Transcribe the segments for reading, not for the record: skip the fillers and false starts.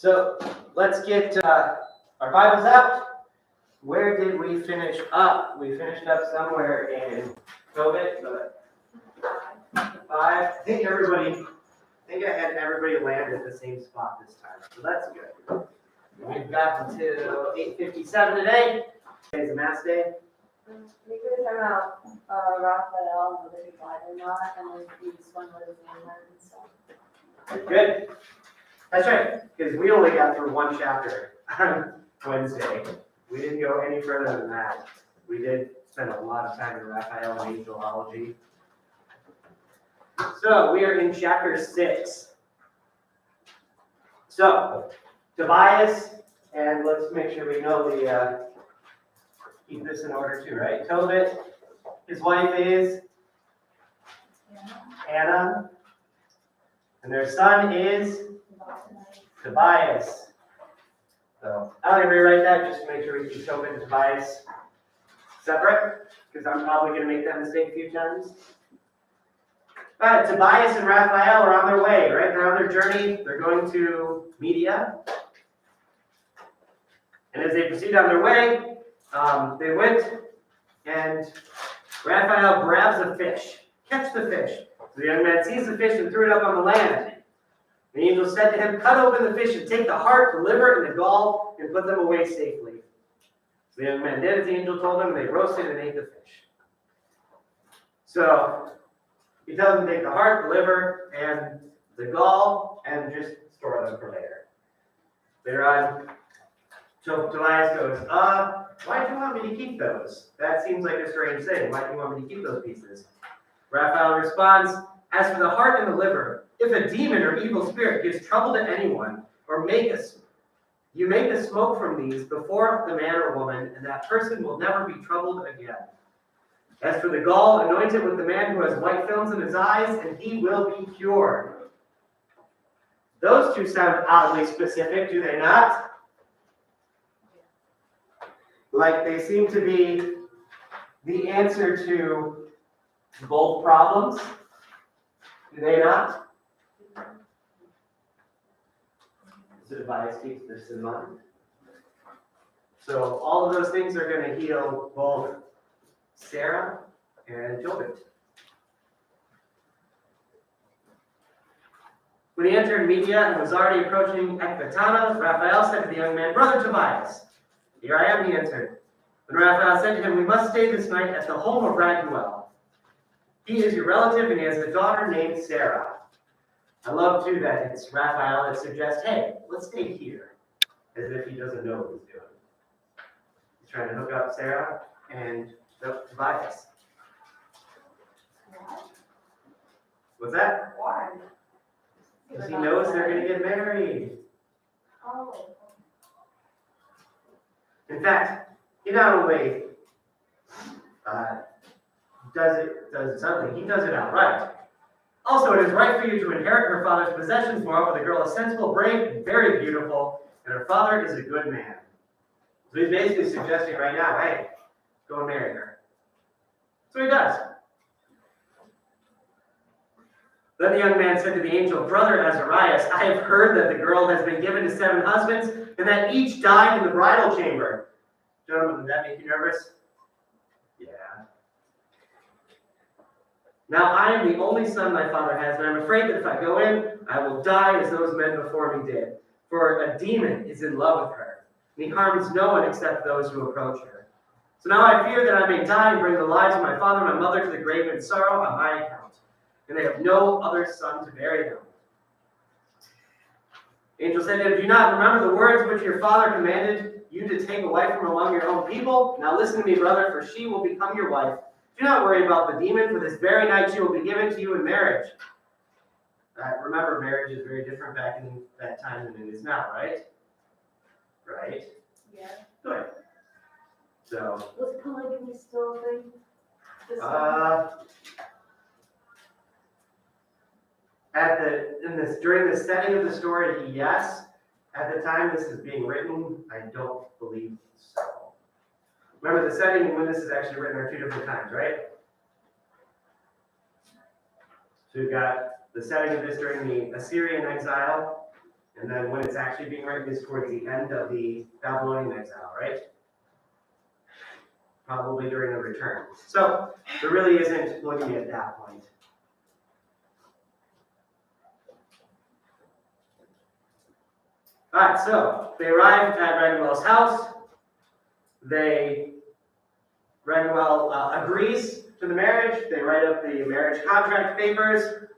So let's get our Bibles out. Where did we finish up? We finished up somewhere in Tobit, but 5. I think I had everybody land at the same spot this time, so that's good. We've got until 8:57 today. Today's a Mass day. We could talk about Raphael, whether he died or not, and then these one was in and stuff. Good. That's right, because we only got through one chapter on Wednesday. We didn't go any further than that. We did spend a lot of time in Raphael and angelology. So we are in chapter 6. So Tobias, and let's make sure we know keep this in order too, right? Tobit, his wife is Anna, and their son is Tobias. So I'm going to rewrite that just to make sure we keep Tobit and Tobias separate, because I'm probably going to make that mistake a few times. All right, Tobias and Raphael are on their way, right? They're on their journey. They're going to Media. And as they proceed on their way, they went, and Raphael grabs a fish. Catch the fish. So the young man sees the fish and threw it up on the land. The angel said to him, cut open the fish and take the heart, the liver, and the gall, and put them away safely. So the young man did as the angel told him, and they roasted and ate the fish. So he tells them to take the heart, the liver, and the gall, and just store them for later. Later on, Tobias goes, why do you want me to keep those? That seems like a strange thing. Why do you want me to keep those pieces? Raphael responds, as for the heart and the liver, if a demon or evil spirit gives trouble to anyone, or you make a smoke from these before the man or woman, and that person will never be troubled again. As for the gall, anoint it with the man who has white films in his eyes, and he will be cured. Those two sound oddly specific, do they not? Like they seem to be the answer to both problems, do they not? So Tobias keeps this in mind. So all of those things are going to heal both Sarah and Tobit. When he entered Media and was already approaching Ecbatana, Raphael said to the young man, Brother Tobias, here I am, he answered. Then Raphael said to him, we must stay this night at the home of Raguel. He is your relative, and he has a daughter named Sarah. I love, too, that it's Raphael that suggests, hey, let's stay here, as if he doesn't know what he's doing. He's trying to hook up Sarah and Tobias. What's that? Why? Because he knows they're going to get married. Oh. In fact, he not only does something, he does it outright. Also, it is right for you to inherit her father's possessions. Moreover, the girl is sensible, brave, and very beautiful, and her father is a good man. So he's basically suggesting right now, hey, go and marry her. So he does. Then the young man said to the angel, Brother Azarias, I have heard that the girl has been given to 7 husbands, and that each died in the bridal chamber. Gentlemen, did that make you nervous? Yeah. Now I am the only son my father has, and I'm afraid that if I go in, I will die as those men before me did. For a demon is in love with her, and he harms no one except those who approach her. So now I fear that I may die and bring the lives of my father and my mother to the grave in sorrow on my account, and they have no other son to bury them. The angel said to him, do you not remember the words which your father commanded you to take a wife from among your own people? Now listen to me, brother, for she will become your wife. Do not worry about the demon, for this very night she will be given to you in marriage. Remember, marriage is very different back in that time than it is now, right? Right? Yeah. Good. So. Was polygamy still a thing? During the setting of the story, yes. At the time this is being written, I don't believe so. Remember, the setting and when this is actually written are 2 different times, right? So we've got the setting of this during the Assyrian exile, And then when it's actually being written is towards the end of the Babylonian exile, right? Probably during the return. So there really isn't looking at that point. All right, so they arrived at Raguel's house. Raguel agrees to the marriage. They write up the marriage contract papers.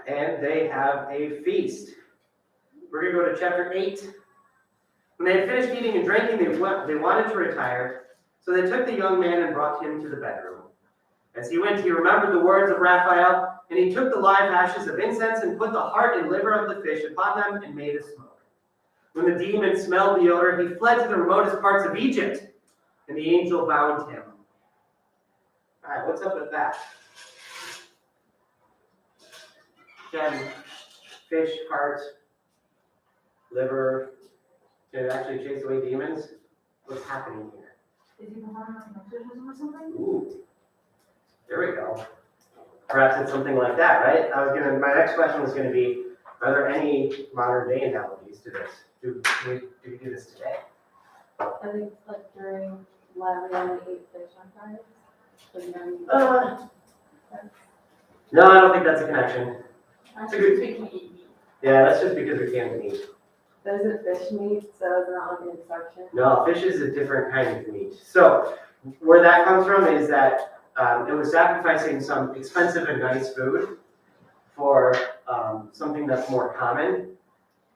And they have a feast. We're going to go to chapter 8. When they had finished eating and drinking, they wanted to retire. So they took the young man and brought him to the bedroom. As he went, he remembered the words of Raphael, and he took the live ashes of incense and put the heart and liver of the fish upon them and made a smoke. When the demon smelled the odor, he fled to the remotest parts of Egypt, and the angel bound him. All right, what's up with that? Again, fish, heart, liver, to actually chase away demons. What's happening here? Is he performing like exorcism or something? Ooh, there we go. Perhaps it's something like that, right? My next question was gonna be, are there any modern day analogies to this? Do we do this today? I think like during Levy and ate fish on fire. No, I don't think that's a connection. That's a good- we can eat meat. Yeah, that's just because we can't eat. But is it fish meat, so it's not like an exception? No, fish is a different kind of meat. So where that comes from is that it was sacrificing some expensive and nice food for something that's more common.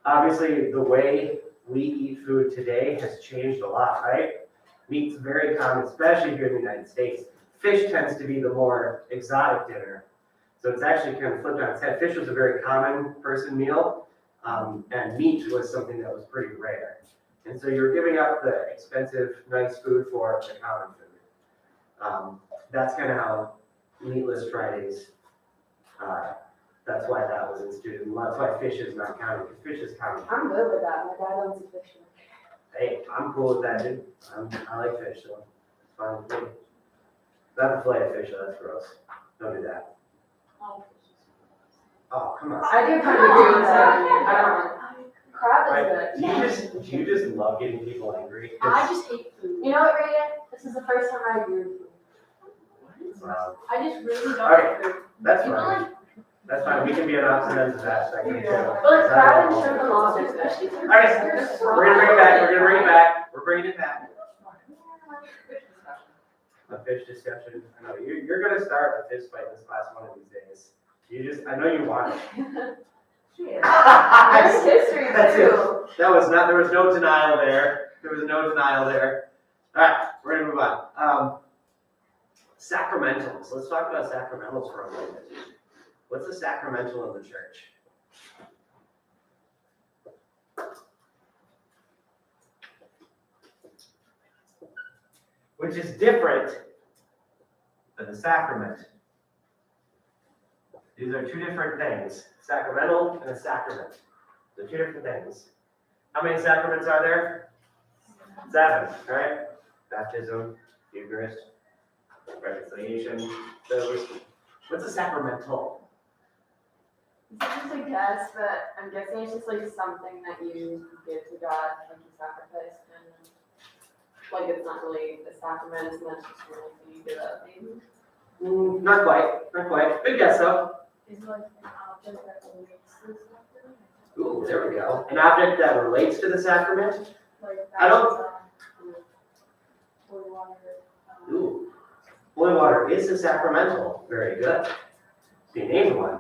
Obviously, the way we eat food today has changed a lot, right? Meat's very common, especially here in the United States. Fish tends to be the more exotic dinner. So it's actually kind of flipped on its head. Fish was a very common person meal, and meat was something that was pretty rare. And so you're giving up the expensive, nice food for the common food. That's kind of how Meatless Fridays, that's why that was instituted. And that's why fish is not counted, because fish is common. I'm good with that. My dad owns a fish market. Hey, I'm cool with that, dude. I like fish, so it's fine with me. Not the fillet of fish, though, that's gross. Don't do that. Oh, come on. I do kind of agree with that. I don't. Crab is Right? good. Do you just love getting people angry? I just hate food. You know what, Rita? This is the first time I agree with food. Wow. I just really don't Alright. like food. That's You know, fine. like, That's fine. We can be on opposite ends of that second too. but like crab and shrimp and lobster, especially. Alright, we're gonna bring it back. We're gonna bring it back. We're bringing it back. A fish discussion. I know you're gonna start a fist fight in this class one of these days. I know you want it. There's history That's too. There was no denial there. There was no denial there. All right, we're gonna move on. Sacramentals. Let's talk about sacramentals for a moment. What's a sacramental in the church? Which is different than a sacrament. These are two different things. Sacramental and a sacrament. They're two different things. How many sacraments are there? 7, right? Baptism, Eucharist, reconciliation. Those. What's a sacramental? It's just a guess, but I'm guessing it's just like something that you give to God, like you sacrifice, and like it's not really a sacrament as much as really you give up, maybe. Not quite. Good guess though. Is like an object that relates to the sacrament? Ooh, there we go. An object that relates to the sacrament. Like I don't- holy water. Ooh, holy water is a sacramental. Very good. So you named one.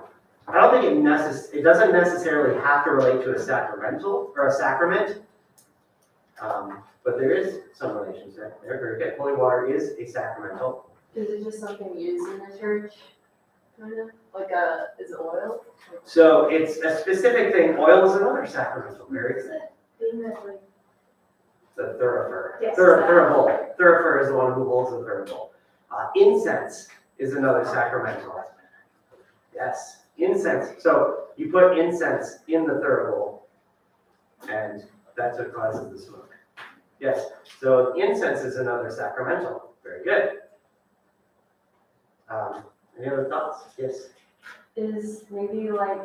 I don't think it doesn't necessarily have to relate to a sacramental or a sacrament, but there is some relationship there. Very good. Holy water is a sacramental. Is it just something used in the church? Kind of like is it oil? So it's a specific thing. Oil is another sacramental. Very Is good. it thing that like The thurifer. Yes. Thurible. Thurifer is the one who holds the thurible. Incense is another sacramental. Yes. Incense. So you put incense in the thurible, and that's what causes the smoke. Yes. So incense is another sacramental. Very good. Any other thoughts? Yes. Is maybe like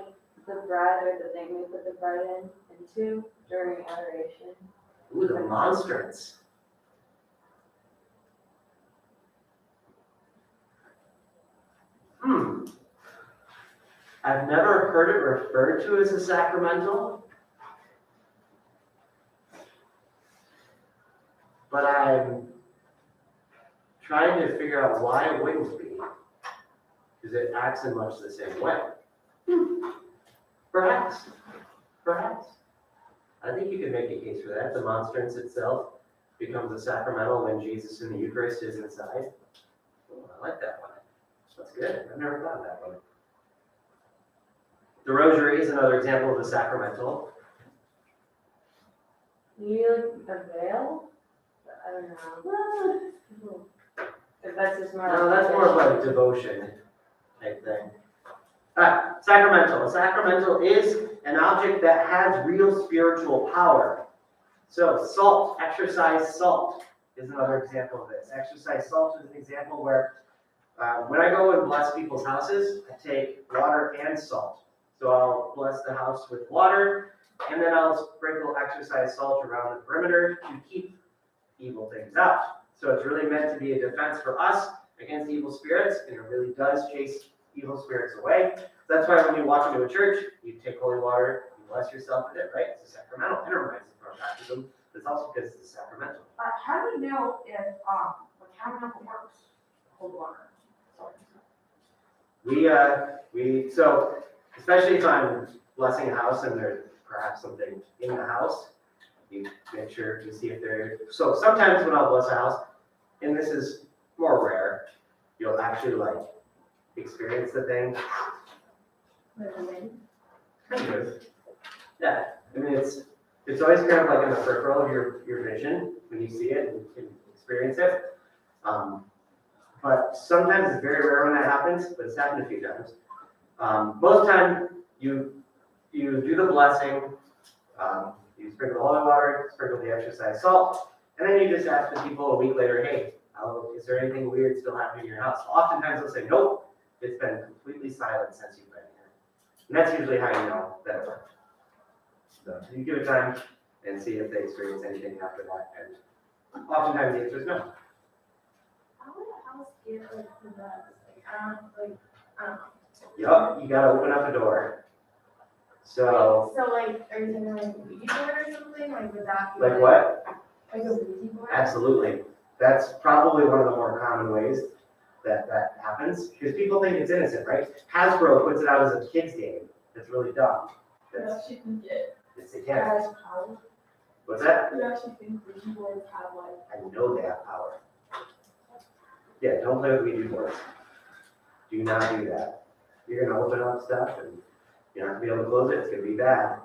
the bread or the thing we put the bread into during adoration? Ooh, the monstrance. I've never heard it referred to as a sacramental, but I'm trying to figure out why it wouldn't be, because it acts in much the same way. Perhaps. I think you could make a case for that. The monstrance itself becomes a sacramental when Jesus in the Eucharist is inside. Oh, I like that one. That's good. I've never thought of that one. The rosary is another example of a sacramental. Maybe like a veil? I don't know. If that's just more. No, that's more of like devotion type thing. Alright, sacramental. A sacramental is an object that has real spiritual power. So salt, exercise salt is another example of this. Exercise salt is an example where when I go and bless people's houses, I take water and salt. So I'll bless the house with water, and then I'll sprinkle exercise salt around the perimeter to keep evil things out. So it's really meant to be a defense for us against evil spirits, and it really does chase evil spirits away. That's why when you walk into a church, you take holy water, you bless yourself with it, right? It's a sacramental. It reminds us of our baptism, but it's also because it's a sacramental. How do we know if the tabernacle works? Hold water. So especially if I'm blessing a house and there's perhaps something in the house, you make sure to see if there. So sometimes when I'll bless a house, and this is more rare, you'll actually like experience the thing. Kind of. Yeah. I mean, it's always kind of like in the peripheral of your vision when you see it and you can experience it. But sometimes it's very rare when that happens, but it's happened a few times. Most time you do the blessing, you sprinkle the holy water, sprinkle the exercise salt, and then you just ask the people a week later, hey, is there anything weird still happening in your house? Oftentimes they'll say, nope, it's been completely silent since you've been here. And that's usually how you know that it worked. So you give it time and see if they experience anything after that. And oftentimes the answer is no. How would a house get like the best? I don't know. Yup, you gotta open up a door. So, So like, are you saying like a Ouija board or something? Like would that be like what? Like a Ouija board? Absolutely. That's probably one of the more common ways that happens, because people think it's innocent, right? Hasbro puts it out as a kid's game. It's really dumb. You actually think it It's satanic. has power? What's that? You actually think Ouija boards have like? I know they have power. Yeah, don't play with Ouija boards. Do not do that. You're gonna open up stuff and you're not gonna be able to close it. It's gonna be bad.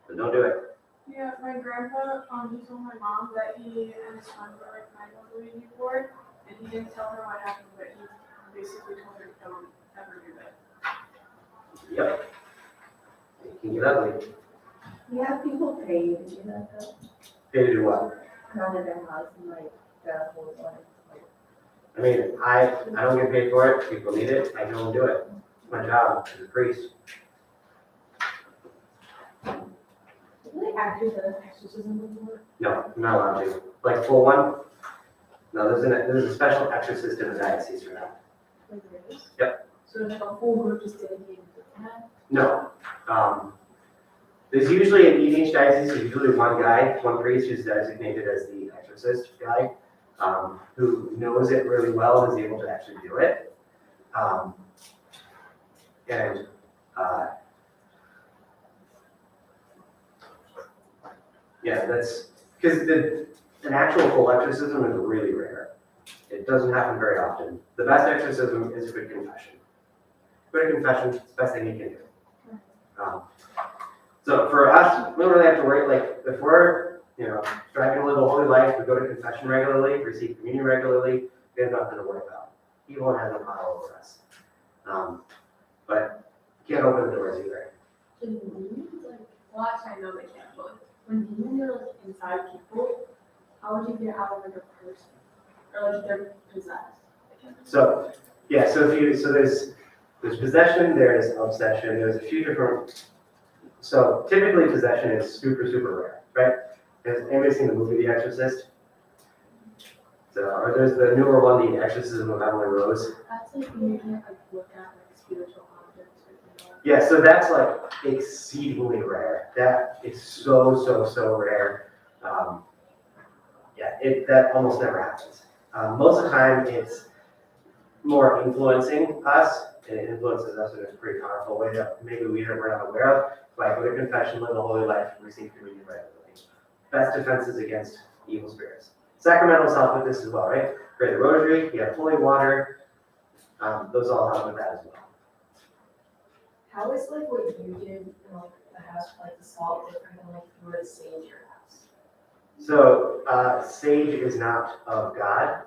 But don't do it. Yeah, my grandpa, he told my mom that he and his son were like playing on the Ouija board, and he didn't tell her what happened, but he basically told her don't ever do that. Yep. It can get ugly. Yeah, people pay you to do that though. Pay to do what? Come to their house and like hold water. I mean, I don't get paid for it. People need it. I go and do it. It's my job as a priest. Do they actually do an exorcism before? No, I'm not allowed to. Like full one? No, there's a special exorcist in the diocese for that. Like there is? Yep. So there's like a full group just dedicated to that? No. There's usually in each diocese, there's usually one guy, one priest who's designated as the exorcist guy, who knows it really well and is able to actually do it. Yeah, that's because an actual full exorcism is really rare. It doesn't happen very often. The best exorcism is good confession. Good confession is the best thing you can do. So for us, we don't really have to worry. Like if we're, striving to live a holy life, we go to confession regularly, receive communion regularly, we have nothing to worry about. Evil has no power over us. But you can't open the doors either. Can demons, like, well, actually, I know they can't, but when demons are like inside people, how would you get out of like a person? Or like if they're possessed? So Yeah, so there's possession, there's obsession, there's a few different, so typically possession is super, super rare, right? Has anybody seen the movie The Exorcist? So, or there's the newer one, The Exorcism of Emily Rose. That's like when you can't like look at like spiritual objects or something. Yeah, so that's like exceedingly rare. That is so rare. That almost never happens. Most of the time, it's more influencing us, and it influences us in a pretty powerful way that maybe we're not aware of. Like go to confession, live a holy life, receive communion regularly. Best defenses against evil spirits. Sacramentals help with this as well, right? Pray the rosary, you have holy water. Those all help with that as well. How is like what you did in like the house, like the salt different than like if you were to sage your house? So sage is not of God.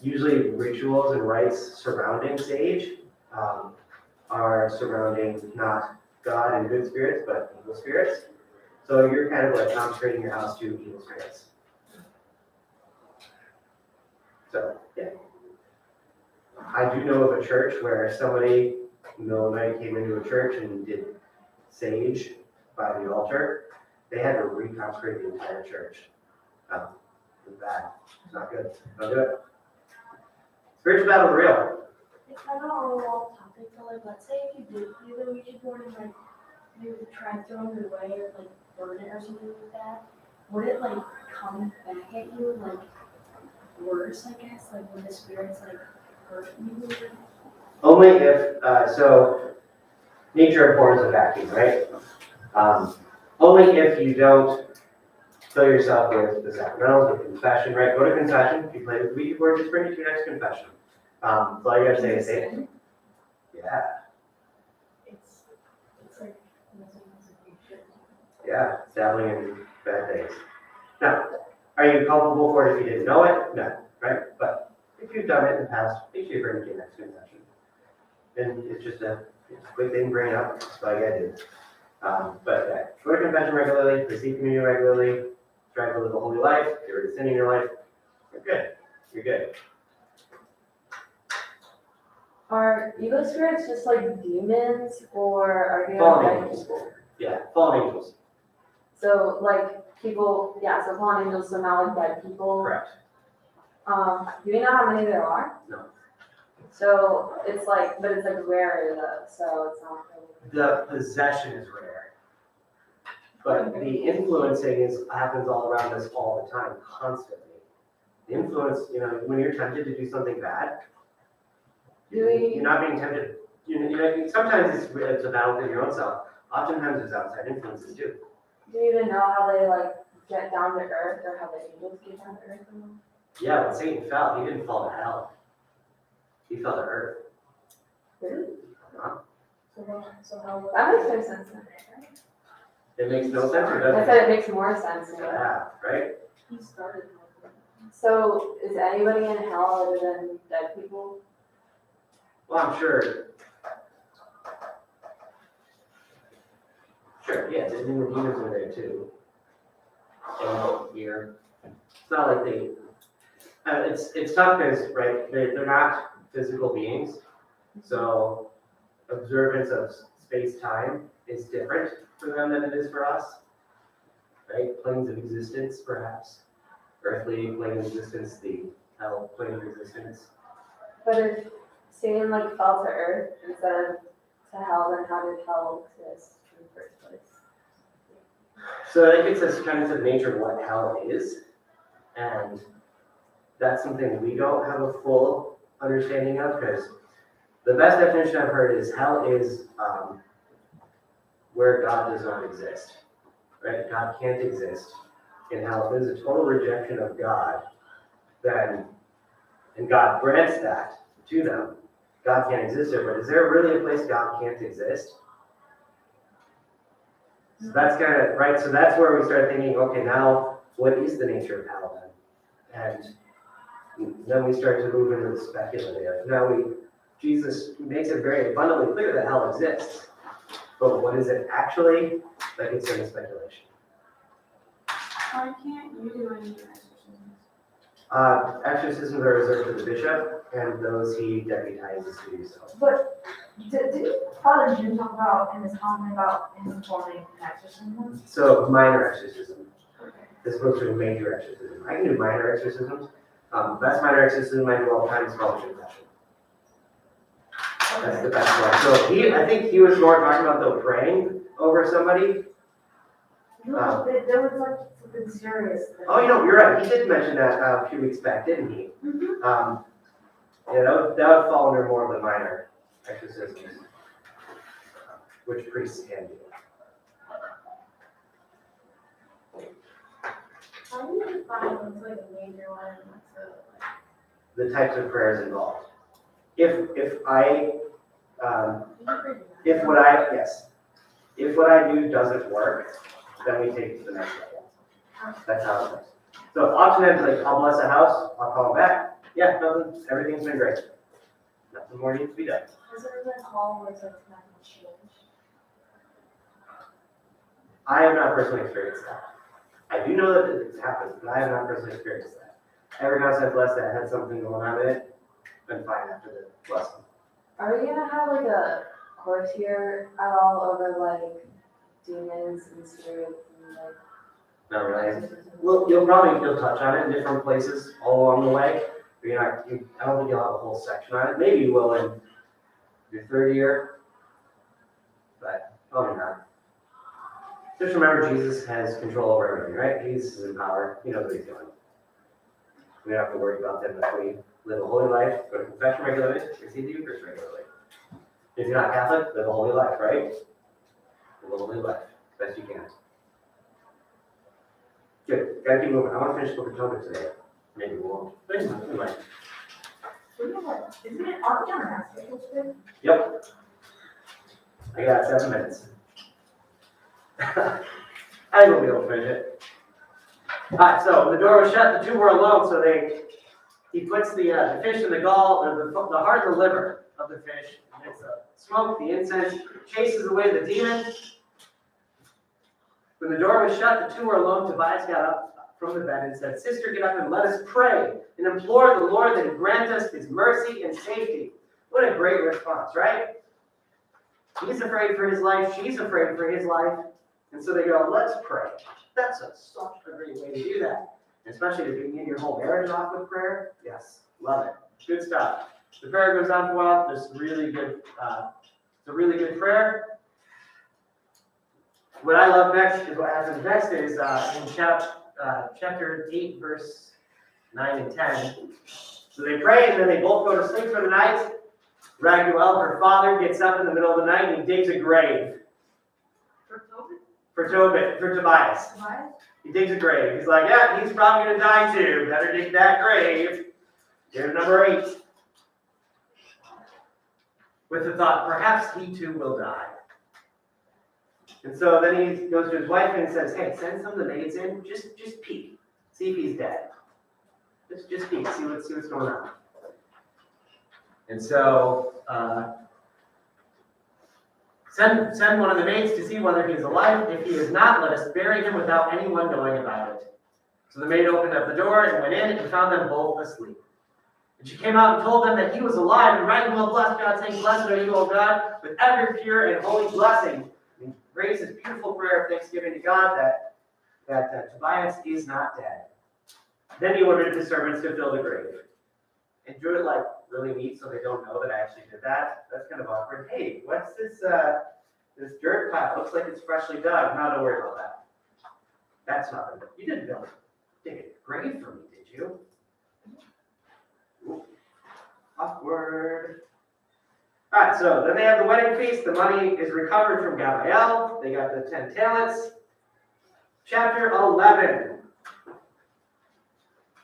Usually rituals and rites surrounding sage are surrounding not God and good spirits, but evil spirits. So you're kind of like consecrating your house to evil spirits. So, yeah. I do know of a church where somebody in the middle of the night came into a church and did sage by the altar. They had to reconsecrate the entire church. It's bad. It's not good. Don't do it. Spiritual battle's real. It's kind of on a off topic, but like, let's say if you did play the Ouija board and like you tried throwing it away or like burn it or something like that, would it like come back at you like worse? I guess like when the spirits like hurt you. Only if, so nature abhors a vacuum, right? Only if you don't fill yourself with the sacramentals, with confession, right? Go to confession. If you play with Ouija board, just bring it to your next confession. So all you gotta say is, say, yeah, It's like, yeah, dabbling in bad things. Now, are you culpable for it if you didn't know it? No, right? But if you've done it in the past, make sure you bring it to your next confession. And it's just a quick thing to bring up. That's all you gotta do. But yeah, go to confession regularly, receive communion regularly, try to live a holy life, get rid of sin in your life. You're good. You're good. Are evil spirits just like demons, or are they Fallen like angels. Yeah, fallen angels. so like people? Yeah, so fallen angels, so not like dead people. Correct. Do you know how many there are? No. So it's like, but it's like rare though, so it's not really. The possession is rare. But the influencing happens all around us all the time, constantly. The influence, when you're tempted to do something bad, you're not being tempted. Sometimes it's a battle within your own self. Oftentimes there's outside influences too. Do you even know how they like get down to earth, or how the angels get down to earth? Yeah, when Satan fell, he didn't fall to hell. He fell to earth. Really? so how? That makes no sense. It makes no sense, or does I it? said it makes more sense. Yeah, right? He started. So is anybody in hell other than dead people? Well, I'm sure. Sure, yeah, Disney demons are there too. And here, it's not like they. It's tough because, right, they're not physical beings, so observance of space-time is different for them than it is for us, right? Planes of existence, perhaps. Earthly plane of existence, the hell plane of existence. But if Satan like fell to earth instead of to hell, then how did hell exist in the first place? So that gets us kind of to the nature of what hell is, and that's something we don't have a full understanding of, because the best definition I've heard is hell is where God does not exist, right? God can't exist in hell. If there's a total rejection of God, then, and God grants that to them, God can't exist there, but is there really a place God can't exist? So that's kind of, right, so that's where we start thinking, okay, now what is the nature of hell then? And then we start to move into the speculative. Now Jesus makes it very abundantly clear that hell exists. But what is it actually? That gets into speculation. Why can't you do any exorcisms? Exorcisms are reserved to the bishop and those he deputizes to do so. But did Father June talk about in his comment about him performing an exorcism? So minor exorcism, as opposed to a major exorcism. I can do minor exorcisms. Best minor exorcism I do all the time is called confession. That's the best one. So I think he was more talking about though praying over somebody. No, there was like something serious. Oh, you're right. He did mention that a few weeks back, didn't he? Mhm. Yeah, that would fall under more of the minor exorcisms, which priests can do. How do you define what's like a major one and what's a like? The types of prayers involved. If what I do doesn't work, then we take it to the next level. That's how it works. So oftentimes, like, I'll bless a house, I'll call them back. Yeah, everything's been great. Nothing more needs to be done. Has there been a call where it's like nothing changed? I have not personally experienced that. I do know that it's happened, but I have not personally experienced that. Every house I've blessed that had something going on in it, been fine after the blessing. Are we gonna have like a course here at all over like demons and spirits and like? Not really. exorcisms? Well, you'll touch on it in different places all along the way. But I don't think you'll have a whole section on it. Maybe you will in your third year, but probably not. Just remember, Jesus has control over everything, right? Jesus is in power. He knows what he's doing. We don't have to worry about them if we live a holy life, go to confession regularly, receive the Eucharist regularly. If you're not Catholic, live a holy life, right? Live a holy life, as best you can. Good, gotta keep moving. I want to finish Book of Tobit today. Maybe we won't. But we might. Isn't it, aren't we on our schedule today? Yep. I got 7 minutes. I think we'll be able to finish it. Alright, so the door was shut, the two were alone, so he puts the fish in the gall, or the heart and the liver of the fish, and it's the smoke, the incense, chases away the demon. When the door was shut, the two were alone. Tobias got up from the bed and said, "Sister, get up and let us pray and implore the Lord that he grant us his mercy and safety." What a great response, right? He's afraid for his life. She's afraid for his life. And so they go, "Let's pray." That's such a great way to do that. Especially to begin your whole marriage off with prayer. Yes, love it. Good stuff. The prayer goes on for a while. It's really good. It's a really good prayer. What I love next is what happens next is in chapter 8, verse 9 and 10. So they pray and then they both go to sleep for the night. Raguel, her father, gets up in the middle of the night and he digs a grave. For Tobias. He digs a grave. He's like, yeah, he's probably going to die too. Better dig that grave. Here's number 8. With the thought, perhaps he too will die. And so then he goes to his wife and says, "Hey, send some of the maids in. Just peek. See if he's dead. Just peek. See what's going on." And so send one of the maids to see whether he is alive. If he is not, let us bury him without anyone knowing about it. So the maid opened up the door and went in and found them both asleep. And she came out and told them that he was alive, and Raguel blessed God, saying, "Blessed are you, O God, with every pure and holy blessing." And prays this beautiful prayer of thanksgiving to God that Tobias is not dead. Then he ordered his servants to fill the grave. And drew it like really neat so they don't know that I actually did that. That's kind of awkward. Hey, what's this dirt pile? Looks like it's freshly dug. No, don't worry about that. That's nothing. You didn't dig a grave for me, did you? Ooh. Awkward. Alright, so then they have the wedding feast. The money is recovered from Gabriel. They got the 10 talents. Chapter 11.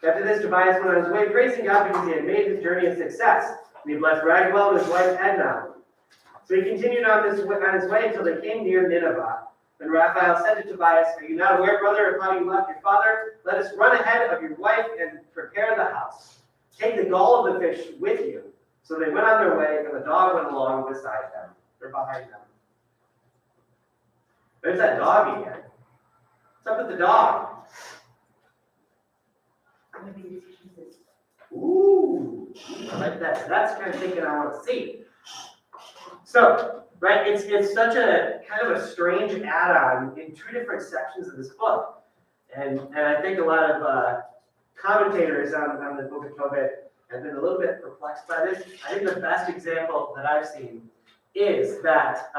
After this, Tobias went on his way, praising God because he had made his journey a success. And he blessed Raguel and his wife Edna. So he continued on his way until they came near Nineveh. Then Raphael said to Tobias, "Are you not aware, brother, of how you left your father? Let us run ahead of your wife and prepare the house. Take the gall of the fish with you." So they went on their way, and the dog went along beside them, or behind them. There's that dog again. What's up with the dog? Ooh, I like that. So that's the kind of thinking I want to see. So, right, it's such a kind of a strange add-on in two different sections of this book. And I think a lot of commentators on the book of Tobit have been a little bit perplexed by this. I think the best example that I've seen is that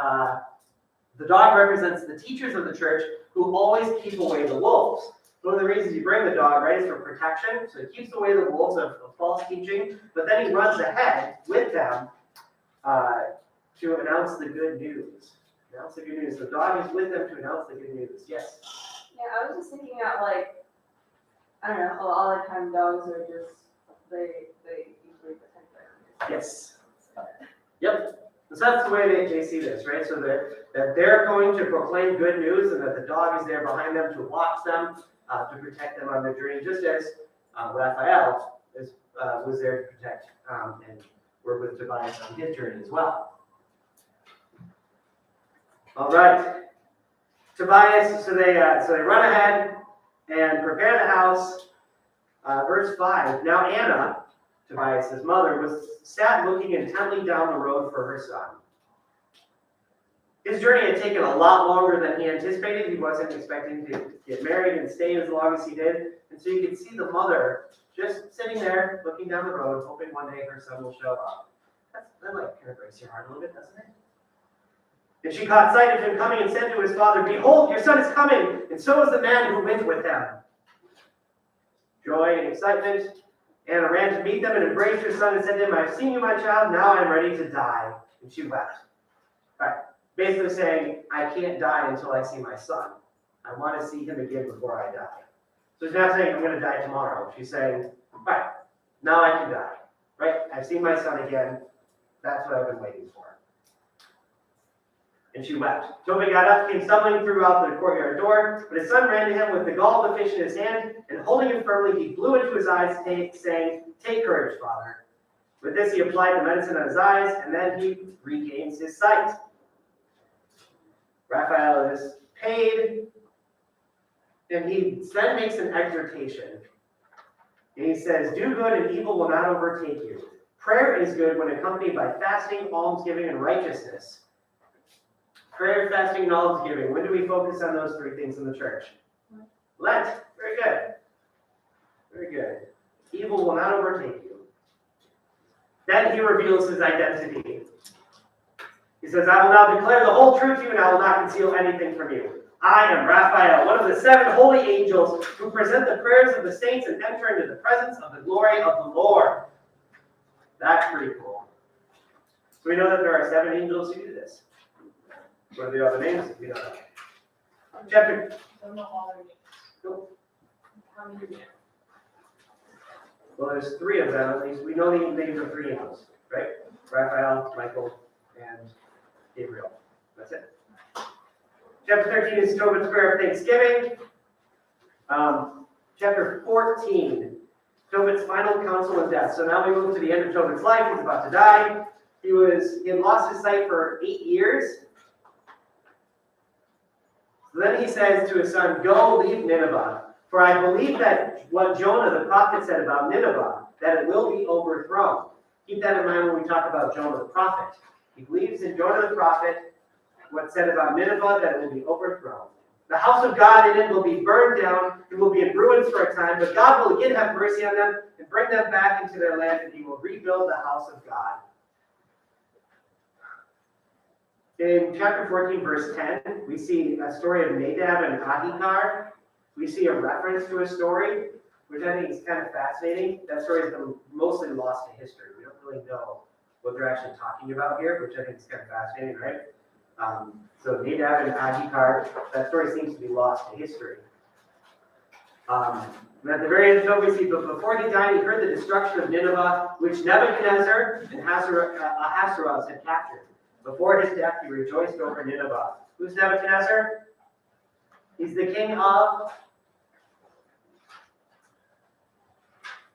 the dog represents the teachers of the church who always keep away the wolves. One of the reasons you bring the dog, right, is for protection. So he keeps away the wolves of false teaching, but then he runs ahead with them to announce the good news. Announce the good news. The dog is with them to announce the good news. Yes? Yeah, I was just thinking out like, I don't know, a lot of the time dogs are just, they usually protect their owners. Yes. Yep. So that's the way they see this, right? So that they're going to proclaim good news and that the dog is there behind them to watch them, to protect them on their journey, just as Raphael was there to protect and work with Tobias on his journey as well. All right. Tobias, so they run ahead and prepare the house. Verse 5, now Anna, Tobias' mother, sat looking intently down the road for her son. His journey had taken a lot longer than he anticipated. He wasn't expecting to get married and stay as long as he did. And so you can see the mother just sitting there, looking down the road, hoping one day her son will show up. That like kind of breaks your heart a little bit, doesn't it? And she caught sight of him coming and said to his father, behold, your son is coming, and so is the man who went with him. Joy and excitement. Anna ran to meet them and embraced her son and said to him, I have seen you, my child, now I am ready to die. And she wept. All right. Basically saying, I can't die until I see my son. I want to see him again before I die. So she's not saying I'm going to die tomorrow. She's saying, all right, now I can die. Right? I've seen my son again. That's what I've been waiting for. And she wept. Tobit got up, came stumbling throughout the courtyard door, but his son ran to him with the gall of the fish in his hand, and holding him firmly, he blew into his eyes, saying, take courage, father. With this, he applied the medicine on his eyes, and then he regains his sight. Raphael is paid, and he then makes an exhortation. And he says, do good and evil will not overtake you. Prayer is good when accompanied by fasting, almsgiving, and righteousness. Prayer, fasting, and almsgiving. When do we focus on those three things in the church? Lent. Very good. Very good. Evil will not overtake you. Then he reveals his identity. He says, I will now declare the whole truth to you, and I will not conceal anything from you. I am Raphael, one of the 7 holy angels who present the prayers of the saints and enter into the presence of the glory of the Lord. That's pretty cool. So we know that there are 7 angels who do this. What are the other names? We don't know. Chapter. Don't know all their names. Nope. How many names? Well, there's 3 of them at least. We know the names of 3 angels, right? Raphael, Michael, and Gabriel. That's it. Chapter 13 is Tobit's prayer of thanksgiving. Chapter 14, Tobit's final counsel and death. So now we move to the end of Tobit's life. He's about to die. He had lost his sight for 8 years. So then he says to his son, go leave Nineveh, for I believe that what Jonah the prophet said about Nineveh, that it will be overthrown. Keep that in mind when we talk about Jonah the prophet. He believes in Jonah the prophet, what said about Nineveh, that it will be overthrown. The house of God in it will be burned down, it will be in ruins for a time, but God will again have mercy on them and bring them back into their land, and he will rebuild the house of God. In chapter 14, verse 10, we see a story of Nadab and Abichar. We see a reference to a story, which I think is kind of fascinating. That story has been mostly lost to history. We don't really know what they're actually talking about here, which I think is kind of fascinating, right? So Nadab and Abichar, that story seems to be lost to history. And at the very end of it, we see, but before he died, he heard the destruction of Nineveh, which Nebuchadnezzar and Ahasuerus had captured. Before his death, he rejoiced over Nineveh. Who's Nebuchadnezzar? He's the king of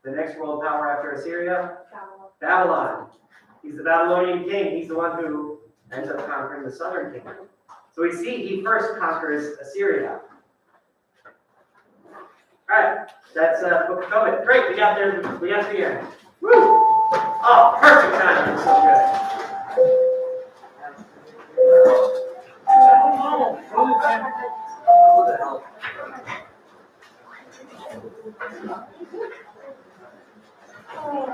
the next world power after Assyria? Babylon. He's the Babylonian king. He's the one who ends up conquering the southern kingdom. So we see he first conquers Assyria. Alright, that's, book of COVID. Great, we got there, we got to the end. Woo! Oh, perfect time, that's so good. What the hell?